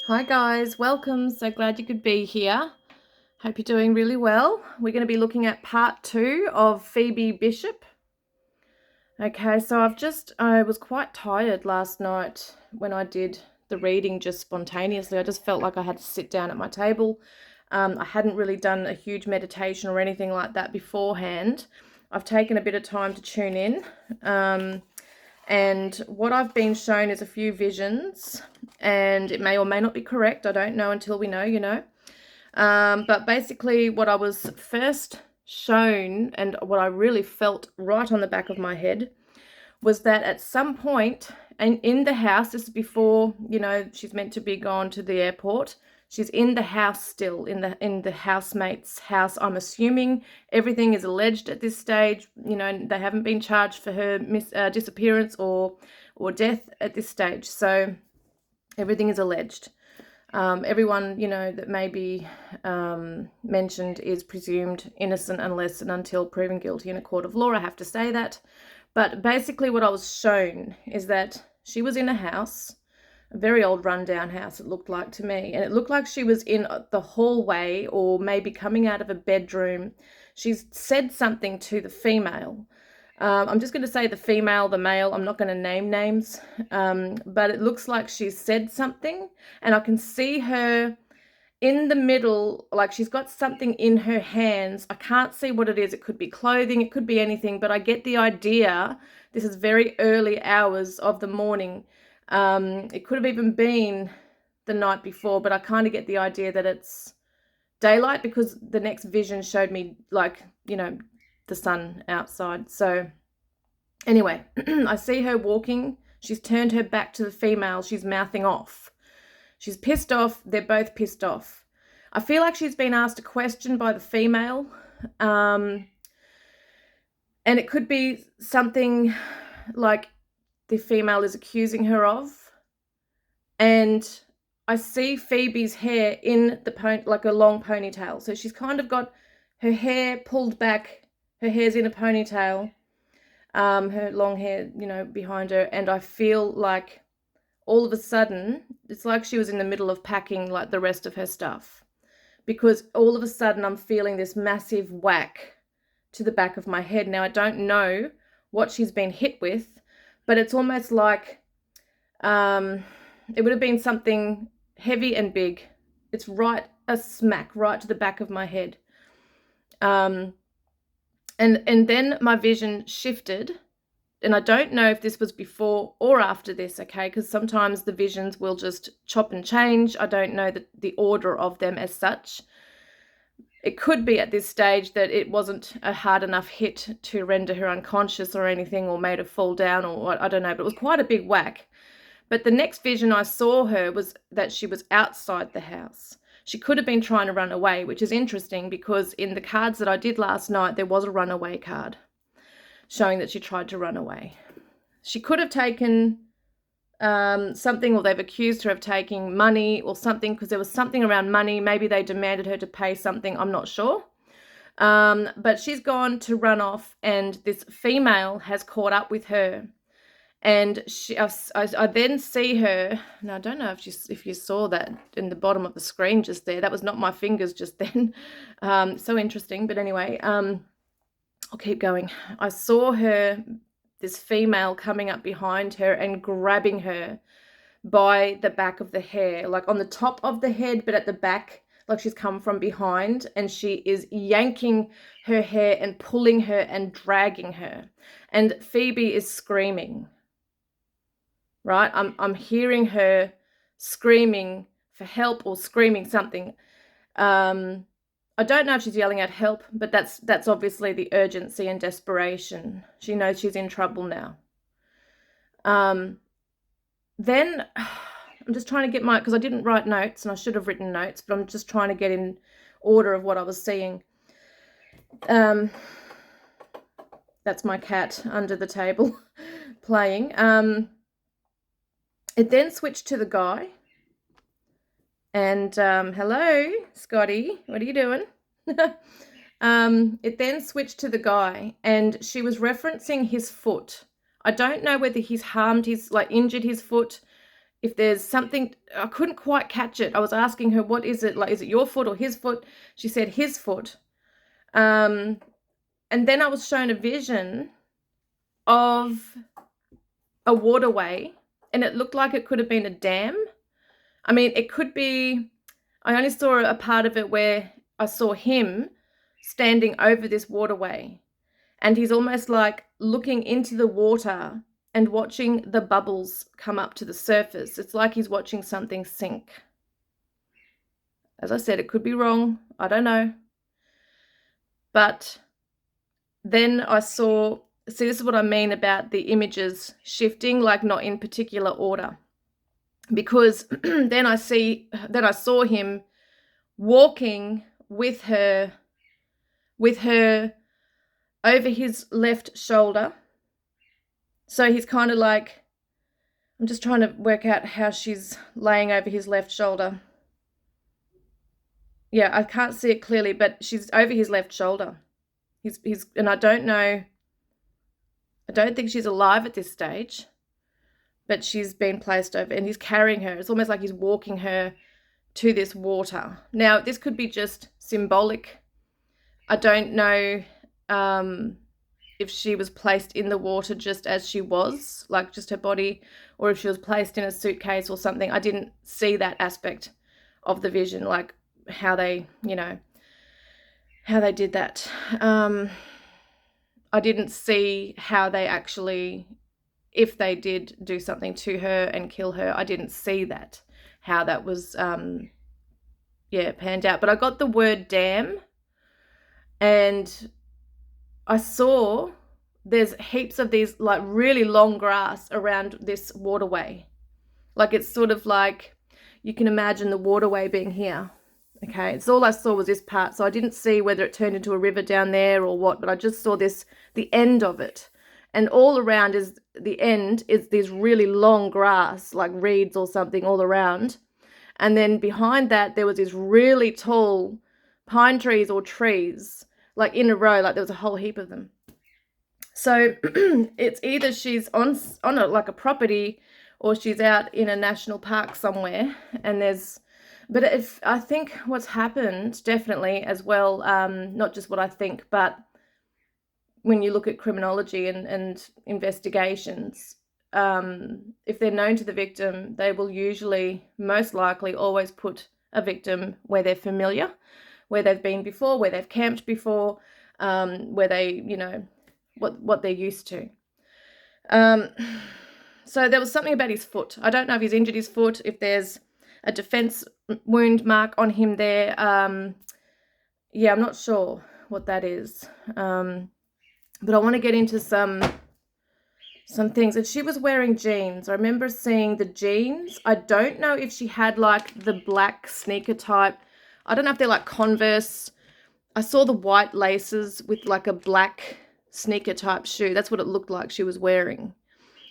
Hi guys, welcome. So glad you could be here. Hope you're doing really well. We're going to be looking at part 2 of Pheobe Bishop. Okay, so I was quite tired last night when I did the reading just spontaneously. I just felt like I had to sit down at my table. I hadn't really done a huge meditation or anything like that beforehand. I've taken a bit of time to tune in. And what I've been shown is a few visions, and it may or may not be correct. I don't know until we know. But basically what I was first shown and what I really felt right on the back of my head was that at some point, and in the house, this is before, she's meant to be gone to the airport. She's in the house still, in the housemate's house. I'm assuming everything is alleged at this stage. They haven't been charged for her disappearance or death at this stage. So everything is alleged. Everyone, that may be mentioned is presumed innocent unless and until proven guilty in a court of law. I have to say that. But basically what I was shown is that she was in a house, a very old rundown house, it looked like to me. And it looked like she was in the hallway or maybe coming out of a bedroom. She's said something to the female. I'm just going to say the female, the male. I'm not going to name names. But it looks like she's said something. And I can see her in the middle, like she's got something in her hands. I can't see what it is. It could be clothing, it could be anything, but I get the idea. This is very early hours of the morning. It could have even been the night before, but I kind of get the idea that it's daylight because the next vision showed me the sun outside. So anyway, I see her walking. She's turned her back to the female. She's mouthing off. She's pissed off. They're both pissed off. I feel like she's been asked a question by the female. And it could be something like the female is accusing her of. And I see Phoebe's hair in like a long ponytail. So she's kind of got her hair pulled back. Her hair's in a ponytail. Her long hair, behind her. And I feel like all of a sudden, it's like she was in the middle of packing like the rest of her stuff, because all of a sudden I'm feeling this massive whack to the back of my head. Now, I don't know what she's been hit with, but it's almost like it would have been something heavy and big. It's right, a smack right to the back of my head. And then my vision shifted. And I don't know if this was before or after this, okay, because sometimes the visions will just chop and change. I don't know the order of them as such. It could be at this stage that it wasn't a hard enough hit to render her unconscious or anything, or made her fall down, or what, I don't know, but it was quite a big whack. But the next vision I saw her was that she was outside the house. She could have been trying to run away, which is interesting because in the cards that I did last night, there was a runaway card showing that she tried to run away. She could have taken something, or they've accused her of taking money or something, because there was something around money. Maybe they demanded her to pay something. I'm not sure. But she's gone to run off, and this female has caught up with her. And I then see her. Now, I don't know if you saw that in the bottom of the screen just there. That was not my fingers just then. So interesting. But anyway, I'll keep going. I saw her, this female, coming up behind her and grabbing her by the back of the hair, like on the top of the head, but at the back, like she's come from behind, and she is yanking her hair and pulling her and dragging her. And Phoebe is screaming, right? I'm hearing her screaming for help or screaming something. I don't know if she's yelling at help, but that's obviously the urgency and desperation. She knows she's in trouble now. Then I'm just trying to get because I didn't write notes, and I should have written notes, but I'm just trying to get in order of what I was seeing. That's my cat under the table playing. It then switched to the guy. And hello, Scotty, what are you doing? It then switched to the guy, and she was referencing his foot. I don't know whether he's injured his foot if there's something, I couldn't quite catch it. I was asking her, what is it? Like, is it your foot or his foot? She said his foot. And then I was shown a vision of a waterway, and it looked like it could have been a dam. I mean, it could be, I only saw a part of it where I saw him standing over this waterway, and he's almost like looking into the water and watching the bubbles come up to the surface. It's like he's watching something sink. As I said, it could be wrong. I don't know. But then I saw, see, this is what I mean about the images shifting, like not in particular order. Because then I saw him walking with her over his left shoulder. So he's kind of like, I'm just trying to work out how she's laying over his left shoulder. Yeah, I can't see it clearly, but she's over his left shoulder. He's and I don't think she's alive at this stage, but she's been placed over, and he's carrying her. It's almost like he's walking her to this water. Now, this could be just symbolic. I don't know if she was placed in the water just as she was, like just her body, or if she was placed in a suitcase or something. I didn't see that aspect of the vision, like how they, how they did that. I didn't see how they actually, if they did do something to her and kill her, I didn't see that, how that was, panned out. But I got the word dam, and I saw there's heaps of these like really long grass around this waterway. Like it's sort of like, you can imagine the waterway being here. Okay, it's all I saw was this part. So I didn't see whether it turned into a river down there or what, but I just saw the end of it. And all around is the end is these really long grass, like reeds or something all around. And then behind that, there was these really tall pine trees or trees, like in a row, like there was a whole heap of them. So it's either she's on like a property, or she's out in a national park somewhere, and but if I think what's happened definitely as well, not just what I think, but when you look at criminology and investigations, if they're known to the victim, they will usually, most likely, always put a victim where they're familiar, where they've been before, where they've camped before, where they, what they're used to. So there was something about his foot. I don't know if he's injured his foot, if there's a defense wound mark on him there. I'm not sure what that is. But I want to get into some things. And she was wearing jeans. I remember seeing the jeans. I don't know if she had like the black sneaker type. I don't know if they're like Converse. I saw the white laces with like a black sneaker type shoe. That's what it looked like she was wearing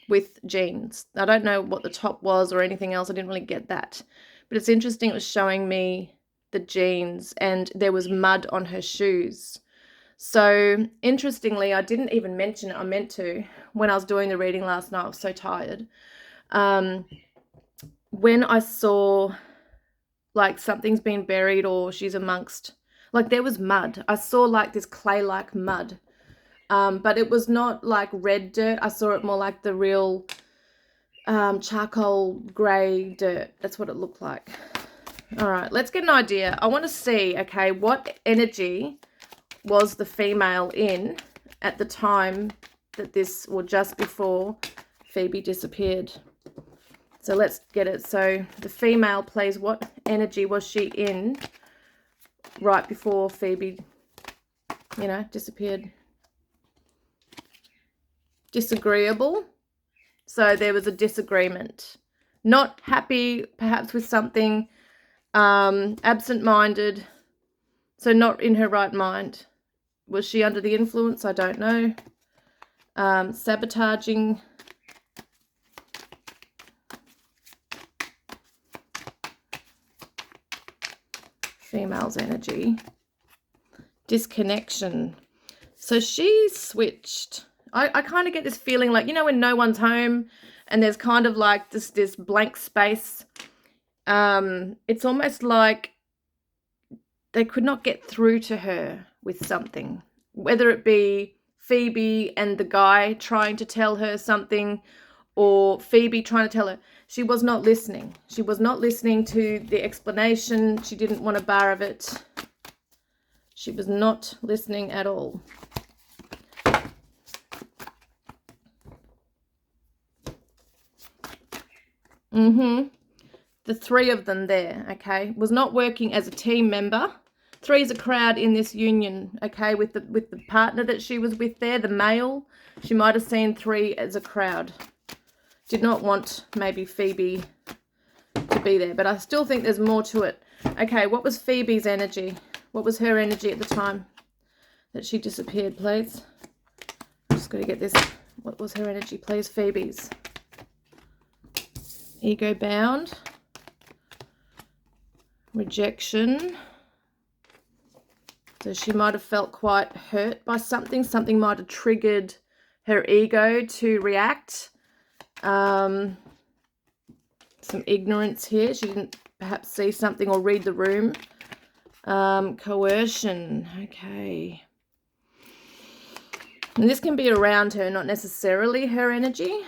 with jeans. I don't know what the top was or anything else. I didn't really get that. But it's interesting. It was showing me the jeans, and there was mud on her shoes. So interestingly, I didn't even mention it. I meant to when I was doing the reading last night. I was so tired. When I saw like something's been buried or she's amongst, like there was mud. I saw like this clay-like mud. But it was not like red dirt. I saw it more like the real charcoal grey dirt. That's what it looked like. All right, let's get an idea. I want to see, okay, what energy was the female in at the time that this, or just before Phoebe disappeared. So let's get it. So the female, please, what energy was she in right before Phoebe, disappeared? Disagreeable. So there was a disagreement. Not happy, perhaps, with something. Absent-minded. So not in her right mind. Was she under the influence? I don't know. Sabotaging. Female's energy. Disconnection. So she switched. I kind of get this feeling like, when no one's home and there's kind of like this blank space. It's almost like they could not get through to her with something, whether it be Phoebe and the guy trying to tell her something, or Phoebe trying to tell her. She was not listening. She was not listening to the explanation. She didn't want a bar of it. She was not listening at all. The three of them there, okay, was not working as a team member. Three is a crowd in this union, okay, with the partner that she was with there, the male. She might have seen three as a crowd. Did not want maybe Phoebe to be there, but I still think there's more to it. Okay, what was Phoebe's energy? What was her energy at the time that she disappeared, please? I'm just going to get this. What was her energy, please? Phoebe's. Ego bound. Rejection. So she might have felt quite hurt by something. Something might have triggered her ego to react. Some ignorance here. She didn't perhaps see something or read the room. Coercion. Okay. And this can be around her, not necessarily her energy.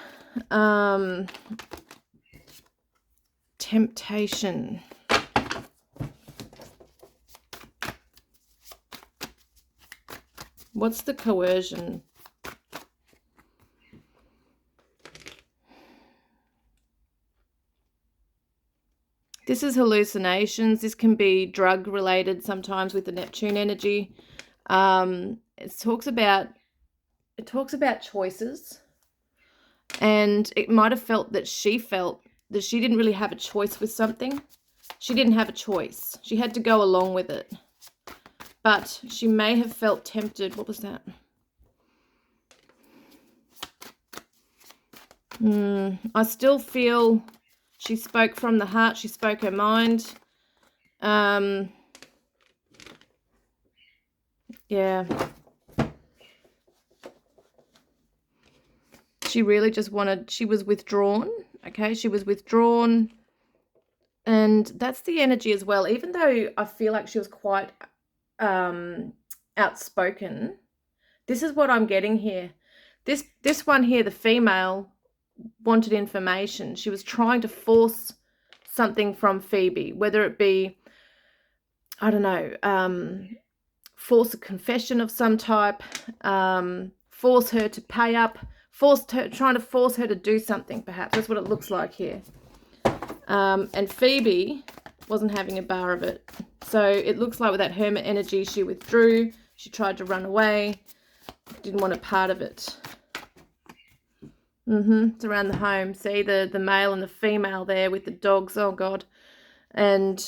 Temptation. What's the coercion? This is hallucinations. This can be drug related sometimes with the Neptune energy. It talks about choices, and it might have felt that she didn't really have a choice with something. She didn't have a choice. She had to go along with it. But she may have felt tempted. What was that? I still feel she spoke from the heart. She spoke her mind. Yeah. She really just she was withdrawn. Okay, she was withdrawn. And that's the energy as well. Even though I feel like she was quite outspoken, this is what I'm getting here. This one here, the female, wanted information. She was trying to force something from Phoebe, whether it be, I don't know, force a confession of some type, force her to pay up, trying to force her to do something, perhaps. That's what it looks like here. And Phoebe wasn't having a bar of it. So it looks like with that hermit energy, she withdrew. She tried to run away. Didn't want a part of it. It's around the home. See the male and the female there with the dogs. Oh, God. And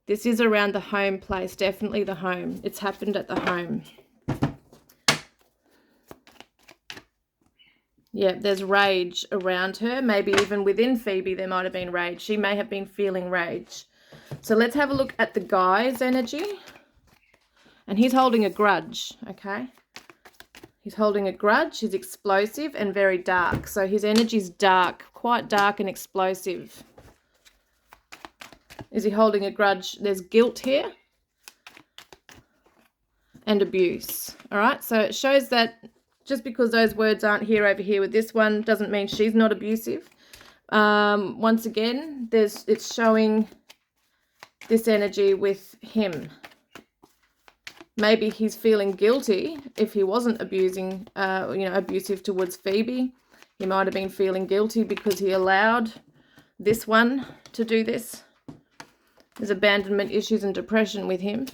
this is around the home place. Definitely the home. It's happened at the home. Yeah, there's rage around her. Maybe even within Phoebe there might have been rage. She may have been feeling rage. So let's have a look at the guy's energy. And he's holding a grudge, okay? He's holding a grudge. He's explosive and very dark. So his energy's dark, quite dark and explosive. Is he holding a grudge? There's guilt here and abuse, all right? So it shows that just because those words aren't here over here with this one doesn't mean she's not abusive. Once again, it's showing this energy with him. Maybe he's feeling guilty if he wasn't abusive towards Phoebe. He might have been feeling guilty because he allowed this one to do this. There's abandonment issues and depression with him.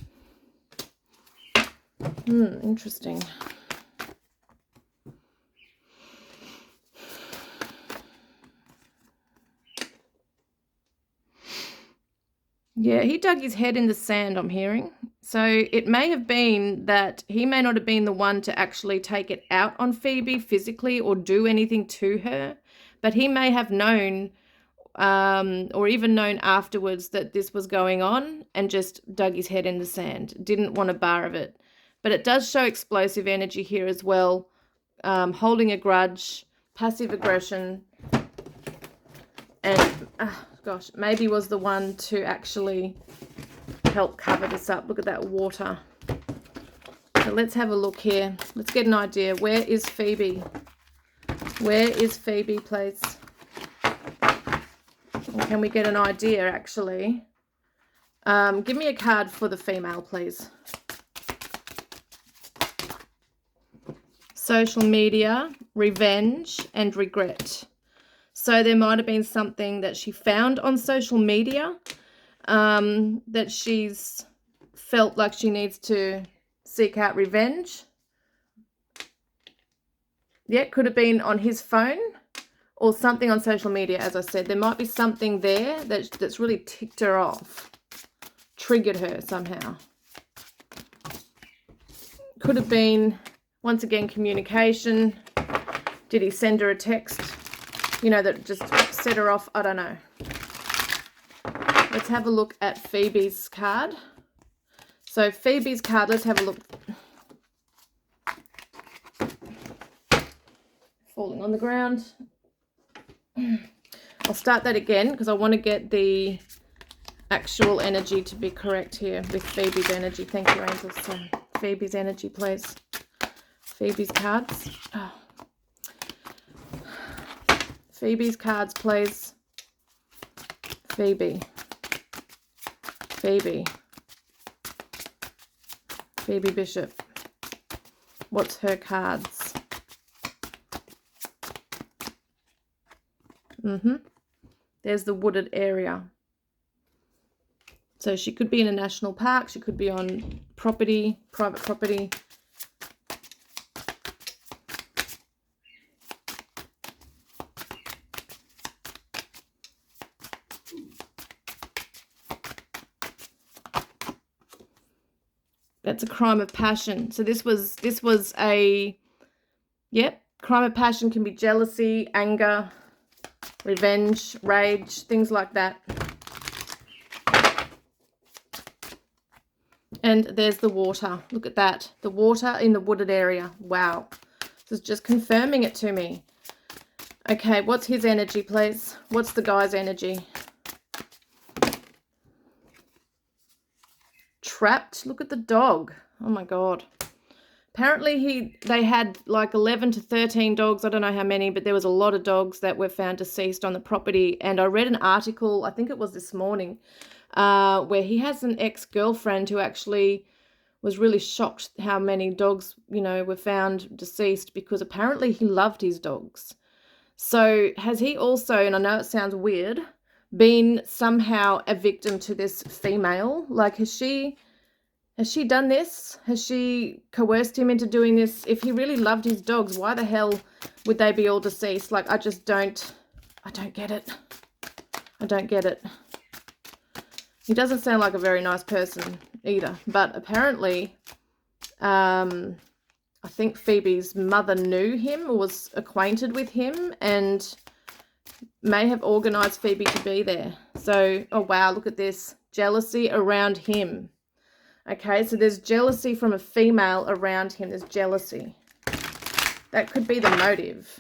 Interesting. Yeah, he dug his head in the sand, I'm hearing. So it may have been that he may not have been the one to actually take it out on Phoebe physically or do anything to her, but he may have known or even known afterwards that this was going on and just dug his head in the sand, didn't want a bar of it. But it does show explosive energy here as well, holding a grudge, passive aggression, and gosh, maybe was the one to actually help cover this up. Look at that water. So let's have a look here. Let's get an idea. Where is Phoebe? Where is Phoebe, please? Or can we get an idea, actually? Give me a card for the female, please. Social media, revenge, and regret. So there might have been something that she found on social media that she's felt like she needs to seek out revenge. Yeah, could have been on his phone or something on social media, as I said. There might be something there that's really ticked her off, triggered her somehow. Could have been, once again, communication. Did he send her a text, you know, that just set her off? I don't know. Let's have a look at Phoebe's card. So Phoebe's card, let's have a look. Falling on the ground. I'll start that again because I want to get the actual energy to be correct here with Phoebe's energy. Thank you, angels. So Phoebe's energy, please. Phoebe's cards. Oh. Phoebe's cards, please. Phoebe. Phoebe. Phoebe Bishop. What's her cards? There's the wooded area. So she could be in a national park. She could be on property, private property. That's a crime of passion. So this was a, yep, crime of passion can be jealousy, anger, revenge, rage, things like that. And there's the water. Look at that. The water in the wooded area. Wow. This is just confirming it to me. Okay, what's his energy, please? What's the guy's energy? Trapped. Look at the dog. Oh my God. Apparently they had like 11 to 13 dogs. I don't know how many, but there was a lot of dogs that were found deceased on the property. And I read an article, I think it was this morning, where he has an ex-girlfriend who actually was really shocked how many dogs, you know, were found deceased because apparently he loved his dogs. So has he also, and I know it sounds weird, been somehow a victim to this female? Like, has she done this? Has she coerced him into doing this? If he really loved his dogs, why the hell would they be all deceased? Like, I don't get it. I don't get it. He doesn't sound like a very nice person either. But apparently, I think Phoebe's mother knew him or was acquainted with him and may have organised Phoebe to be there. So, oh wow, look at this. Jealousy around him. Okay, so there's jealousy from a female around him. There's jealousy. That could be the motive.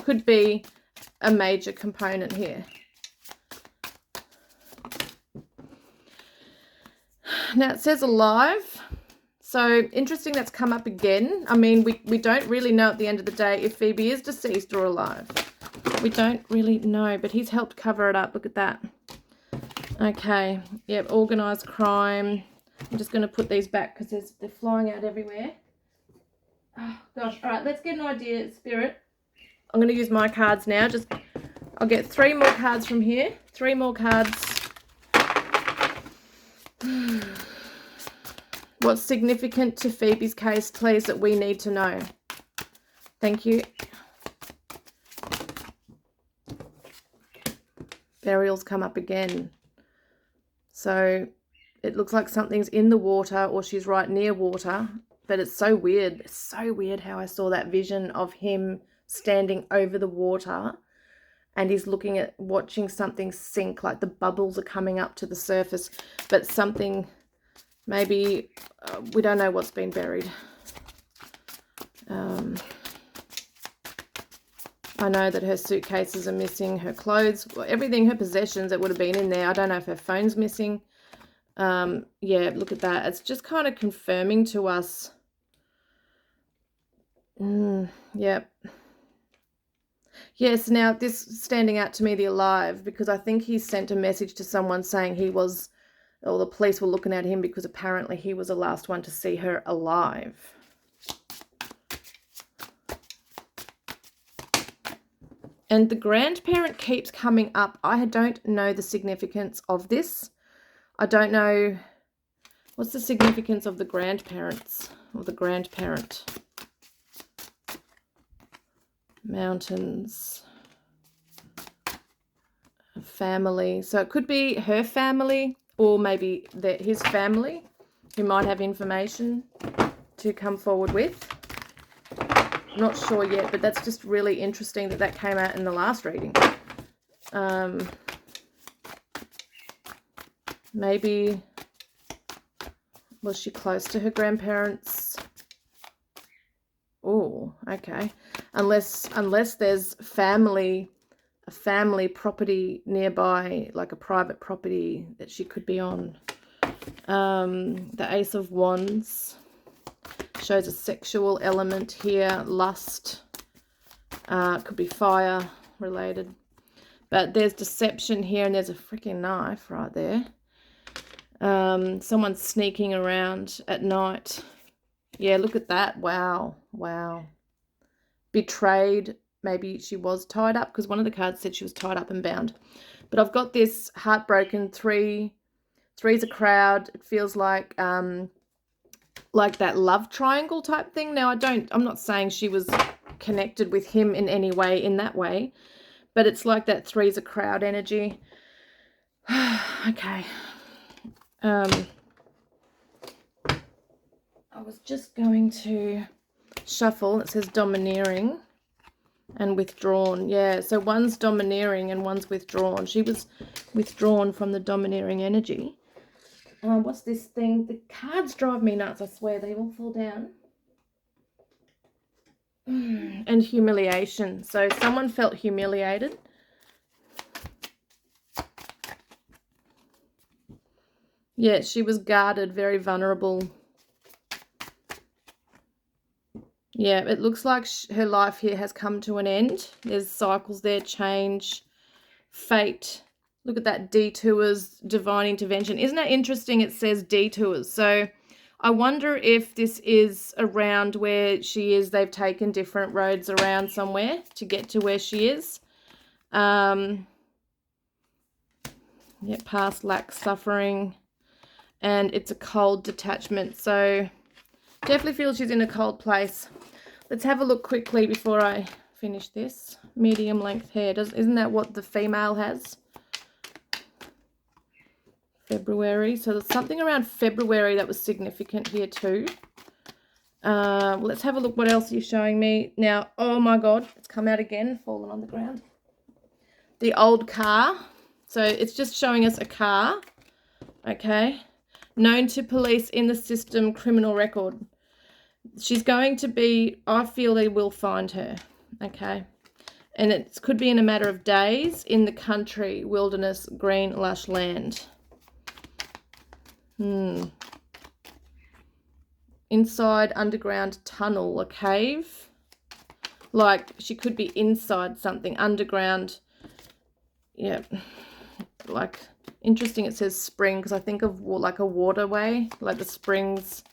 Could be a major component here. Now it says alive. So interesting that's come up again. I mean, we don't really know at the end of the day if Phoebe is deceased or alive. We don't really know, but he's helped cover it up. Look at that. Okay, yep, organised crime. I'm just going to put these back because they're flying out everywhere. Oh, gosh. All right, let's get an idea, Spirit. I'm going to use my cards now. I'll get 3 more cards from here. 3 more cards. What's significant to Phoebe's case, please, that we need to know? Thank you. Burials come up again. So it looks like something's in the water or she's right near water, but it's so weird. It's so weird how I saw that vision of him standing over the water and he's watching something sink, like the bubbles are coming up to the surface, but something, maybe, we don't know what's been buried. I know that her suitcases are missing, her clothes, everything, her possessions that would have been in there. I don't know if her phone's missing. Yeah, look at that. It's just kind of confirming to us. Yep. Yes, now this standing out to me, the alive, because I think he sent a message to someone saying he was, or the police were looking at him because apparently he was the last one to see her alive. And the grandparent keeps coming up. I don't know the significance of this. I don't know. What's the significance of the grandparents or the grandparent? Mountains. Family. So it could be her family or maybe his family who might have information to come forward with. Not sure yet, but that's just really interesting that came out in the last reading. Maybe was she close to her grandparents? Oh, okay. Unless there's a family property nearby, like a private property that she could be on. The Ace of Wands shows a sexual element here, lust, could be fire related, but there's deception here, and there's a freaking knife right there. Someone's sneaking around at night. Yeah, look at that. Wow. Betrayed. Maybe she was tied up, because one of the cards said she was tied up and bound. But I've got this heartbroken three's a crowd. It feels like that love triangle type thing. Now, I'm not saying she was connected with him in any way, in that way, but it's like that three's a crowd energy. Okay. I was just going to shuffle. It says domineering and withdrawn. Yeah, so one's domineering and one's withdrawn. She was withdrawn from the domineering energy. What's this thing? The cards drive me nuts, I swear. They all fall down. And humiliation. So someone felt humiliated. Yeah, she was guarded, very vulnerable. Yeah, it looks like her life here has come to an end. There's cycles there, change, fate. Look at that, detours, divine intervention. Isn't that interesting? It says detours. So I wonder if this is around where she is. They've taken different roads around somewhere to get to where she is. Yeah, past lack, suffering. And it's a cold detachment. So definitely feel she's in a cold place. Let's have a look quickly before I finish this. Medium length hair. Isn't that what the female has? February. So there's something around February that was significant here too. Let's have a look what else you're showing me. Now, oh my God, it's come out again, fallen on the ground. The old car. So it's just showing us a car. Okay. Known to police in the system, criminal record. She's going to be, I feel they will find her. Okay. And it could be in a matter of days, in the country, wilderness, green, lush land. Inside underground tunnel, a cave. Like she could be inside something underground. Yeah. Like interesting. It says spring, because I think of like a waterway, like the springs.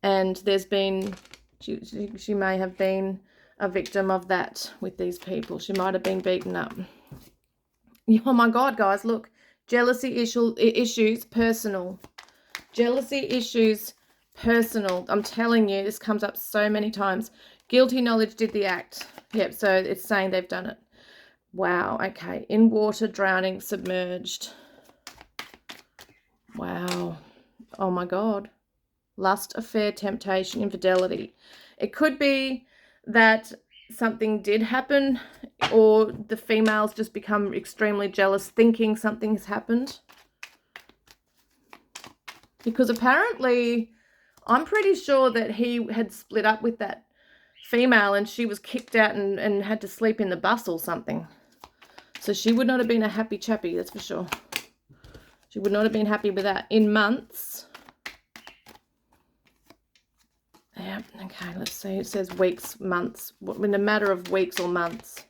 And there's been, she may have been a victim of that with these people. She might have been beaten up. Oh my God, guys, look. Jealousy issues, personal. Jealousy issues, personal. I'm telling you, this comes up so many times. Guilty knowledge did the act. Yep, so it's saying they've done it. Wow, okay. In water, drowning, submerged. Wow. Oh my God. Lust, affair, temptation, infidelity. It could be that something did happen, or the females just become extremely jealous thinking something has happened. Because apparently, I'm pretty sure that he had split up with that female, and she was kicked out and had to sleep in the bus or something. So she would not have been a happy chappy, that's for sure. She would not have been happy with that. In months. Yeah, okay, let's see. It says weeks, months. In a matter of weeks or months.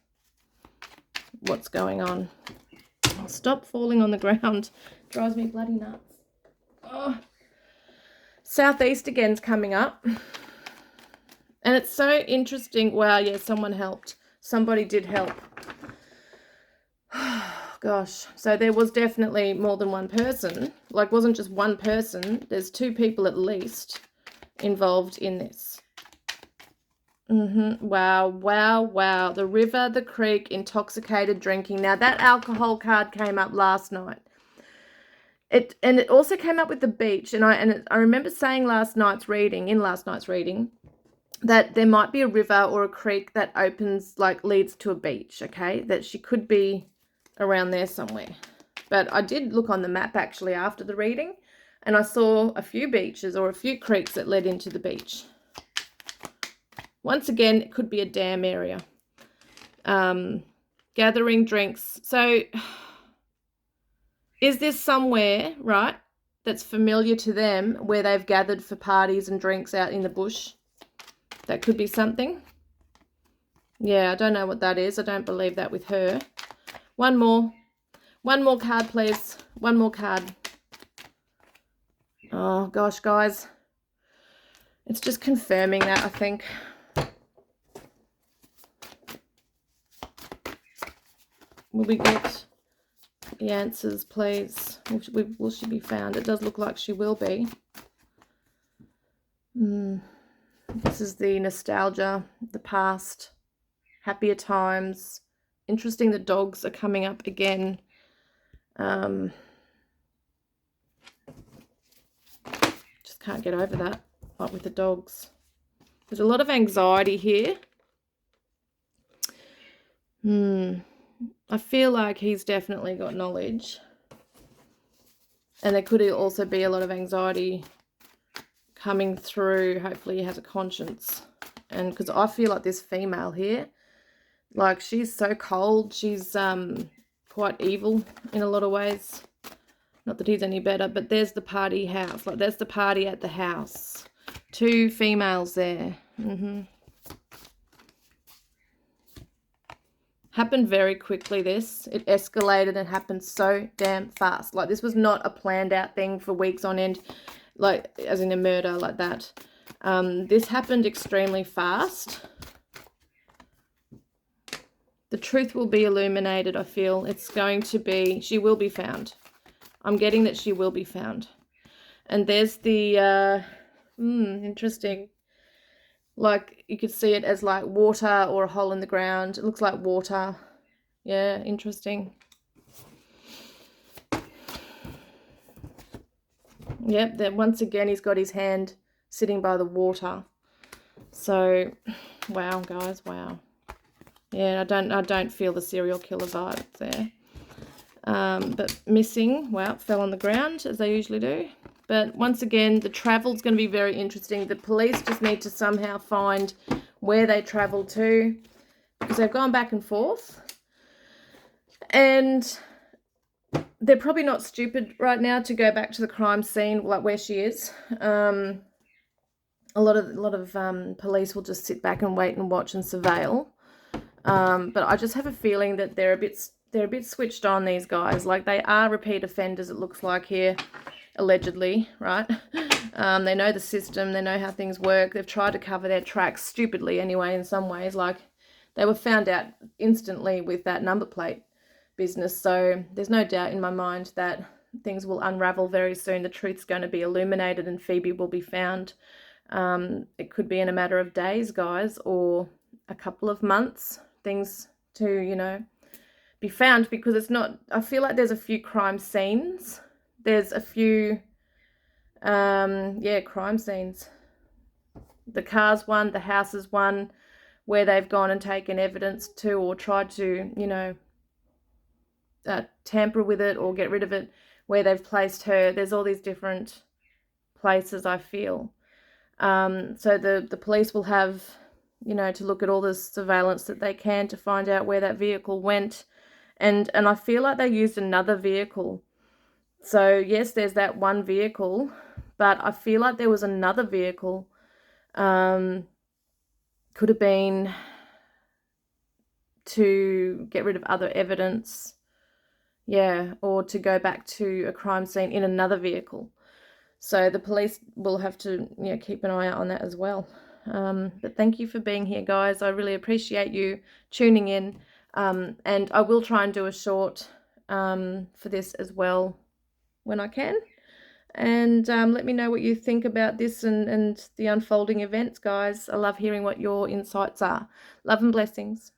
What's going on? Oh, stop falling on the ground. Drives me bloody nuts. Oh. Southeast again's coming up. And it's so interesting. Wow, yeah, someone helped. Somebody did help. Gosh, so there was definitely more than one person. Like, wasn't just one person. There's two people at least involved in this. Wow, wow, wow. The river, the creek, intoxicated drinking. Now, that alcohol card came up last night. It also came up with the beach. And I remember saying in last night's reading, that there might be a river or a creek that opens, like, leads to a beach, okay? That she could be around there somewhere. But I did look on the map actually after the reading, and I saw a few beaches or a few creeks that led into the beach. Once again, it could be a dam area. Gathering drinks. So is this somewhere, right, that's familiar to them where they've gathered for parties and drinks out in the bush? That could be something. Yeah, I don't know what that is. I don't believe that with her. One more card, please. One more card. Oh, gosh, guys. It's just confirming that, I think. Will we get the answers, please? Will she be found? It does look like she will be. This is the nostalgia, the past, happier times. Interesting, the dogs are coming up again. Just can't get over that, like with the dogs. There's a lot of anxiety here. I feel like he's definitely got knowledge. And there could also be a lot of anxiety coming through. Hopefully he has a conscience. And because I feel like this female here, like, she's so cold. She's quite evil in a lot of ways. Not that he's any better, but there's the party house. Like, there's the party at the house. Two females there. Happened very quickly, this. It escalated and happened so damn fast. Like, this was not a planned out thing for weeks on end, like, as in a murder like that. This happened extremely fast. The truth will be illuminated, I feel. It's going to be, she will be found. I'm getting that she will be found. And there's the, interesting. Like, you could see it as like water or a hole in the ground. It looks like water. Yeah, interesting. Yep, then once again, he's got his hand sitting by the water. So, wow, guys, wow. Yeah, I don't feel the serial killer vibe there. But missing, wow, fell on the ground as they usually do. But once again, the travel's going to be very interesting. The police just need to somehow find where they travel to, because they've gone back and forth. And they're probably not stupid right now to go back to the crime scene, like where she is. A lot of police will just sit back and wait and watch and surveil. But I just have a feeling that they're a bit switched on, these guys. Like, they are repeat offenders, it looks like here, allegedly, right? They know the system, they know how things work. They've tried to cover their tracks stupidly anyway, in some ways. Like, they were found out instantly with that number plate business. So there's no doubt in my mind that things will unravel very soon. The truth's going to be illuminated and Phoebe will be found. It could be in a matter of days, guys, or a couple of months, things to, you know, be found, because it's not, I feel like there's a few crime scenes. There's a few, crime scenes. The car's one, the house is one, where they've gone and taken evidence to, or tried to, you know, tamper with it or get rid of it, where they've placed her. There's all these different places, I feel. So the police will have you know, to look at all the surveillance that they can to find out where that vehicle went. And I feel like they used another vehicle. So yes, there's that one vehicle, but I feel like there was another vehicle. Could have been to get rid of other evidence, yeah, or to go back to a crime scene in another vehicle. So the police will have to, you know, keep an eye out on that as well. But thank you for being here, guys. I really appreciate you tuning in. And I will try and do a short for this as well when I can. And let me know what you think about this and the unfolding events, guys. I love hearing what your insights are. Love and blessings.